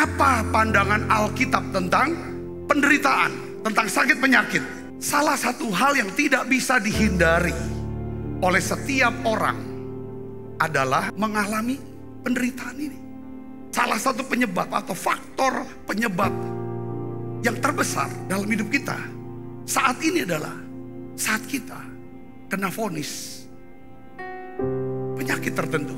Apa pandangan Alkitab tentang penderitaan, tentang sakit penyakit? Salah satu hal yang tidak bisa dihindari oleh setiap orang adalah mengalami penderitaan ini. Salah satu penyebab atau faktor penyebab yang terbesar dalam hidup kita saat ini adalah saat kita kena vonis penyakit tertentu.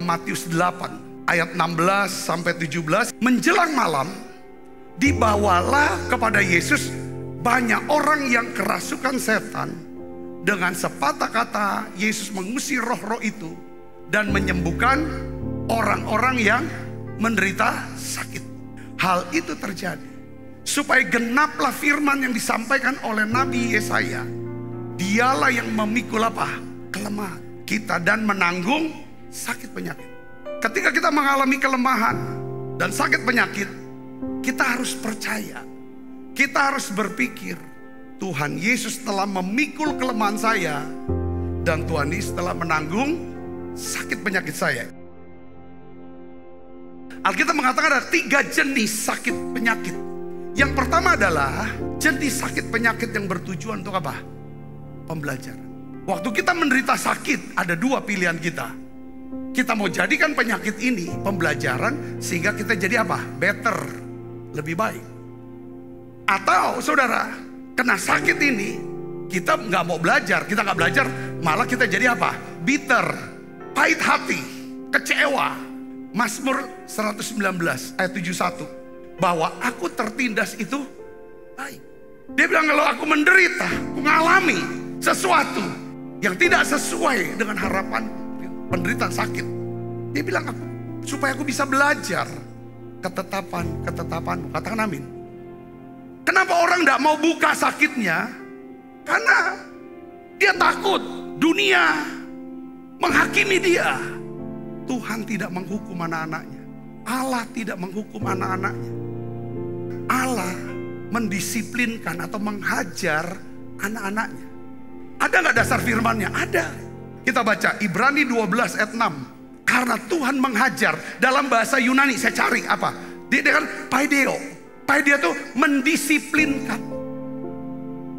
Matius 8 ayat 16 sampai 17, menjelang malam dibawalah kepada Yesus banyak orang yang kerasukan setan. Dengan sepatah kata Yesus mengusir roh-roh itu dan menyembuhkan orang-orang yang menderita sakit. Hal itu terjadi supaya genaplah firman yang disampaikan oleh Nabi Yesaya. Dialah yang memikul apa? Kelemahan kita dan menanggung sakit penyakit. Ketika kita mengalami kelemahan dan sakit penyakit, kita harus percaya, kita harus berpikir, Tuhan Yesus telah memikul kelemahan saya dan Tuhan Yesus telah menanggung sakit penyakit saya. Alkitab mengatakan ada 3 jenis sakit penyakit. Yang pertama adalah jenis sakit penyakit yang bertujuan untuk apa? Pembelajaran. Waktu kita menderita sakit, ada 2 pilihan kita. Kita mau jadikan penyakit ini pembelajaran sehingga kita jadi apa? Better, lebih baik. Atau saudara, kena sakit ini kita nggak mau belajar, kita nggak belajar, malah kita jadi apa? Bitter, pahit hati, kecewa. Mazmur 119 ayat 71, bahwa aku tertindas itu baik. Dia bilang kalau aku menderita, aku mengalami sesuatu yang tidak sesuai dengan harapan, penderitaan sakit, dia bilang supaya aku bisa belajar ketetapan. Katakan amin. Kenapa orang tidak mau buka sakitnya? Karena dia takut dunia menghakimi dia. Tuhan tidak menghukum anak-anaknya. Allah tidak menghukum anak-anaknya. Allah mendisiplinkan atau menghajar anak-anaknya. Ada nggak dasar firmannya? Ada. Kita baca Ibrani 12 ayat 6. Karena Tuhan menghajar, dalam bahasa Yunani saya cari apa? Dia kan paideo. Paideo itu mendisiplinkan.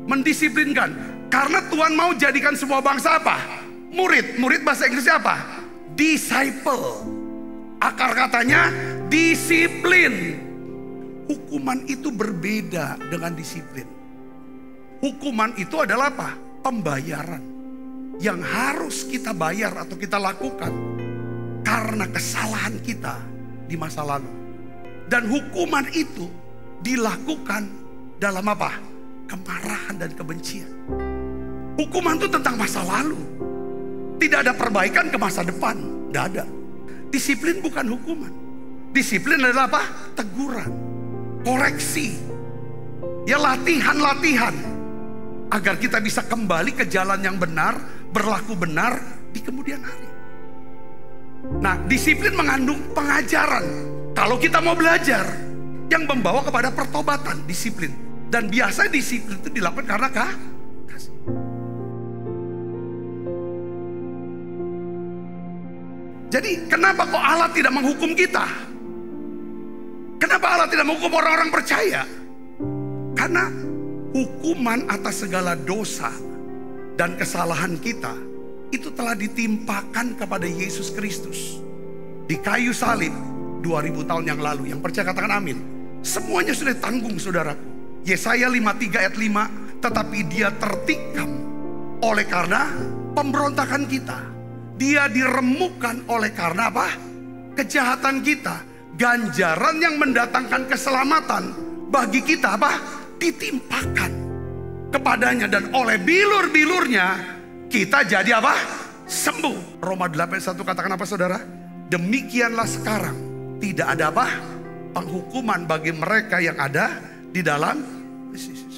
Mendisiplinkan. Karena Tuhan mau jadikan semua bangsa apa? Murid. Murid bahasa Inggrisnya apa? Disciple. Akar katanya disiplin. Hukuman itu berbeda dengan disiplin. Hukuman itu adalah apa? Pembayaran yang harus kita bayar atau kita lakukan karena kesalahan kita di masa lalu. Dan hukuman itu dilakukan dalam apa? Kemarahan dan kebencian. Hukuman itu tentang masa lalu. Tidak ada perbaikan ke masa depan. Tidak ada. Disiplin bukan hukuman. Disiplin adalah apa? Teguran, koreksi. Ya, latihan-latihan agar kita bisa kembali ke jalan yang benar, berlaku benar di kemudian hari. Nah, disiplin mengandung pengajaran. Kalau kita mau belajar, yang membawa kepada pertobatan, disiplin. Dan biasa disiplin itu dilakukan karena kasih. Jadi kenapa kok Allah tidak menghukum kita? Kenapa Allah tidak menghukum orang-orang percaya? Karena hukuman atas segala dosa dan kesalahan kita itu telah ditimpakan kepada Yesus Kristus di kayu salib 2000 tahun yang lalu. Yang percaya katakan amin. Semuanya sudah ditanggung, saudaraku. Yesaya 53 ayat 5, tetapi dia tertikam oleh karena pemberontakan kita. Dia diremukkan oleh karena apa? Kejahatan kita. Ganjaran yang mendatangkan keselamatan bagi kita apa? Ditimpakan kepadanya, dan oleh bilur-bilurnya kita jadi apa? Sembuh. Roma 8:1 katakan apa, saudara? Demikianlah sekarang tidak ada apa? Penghukuman bagi mereka yang ada di dalam Kristus.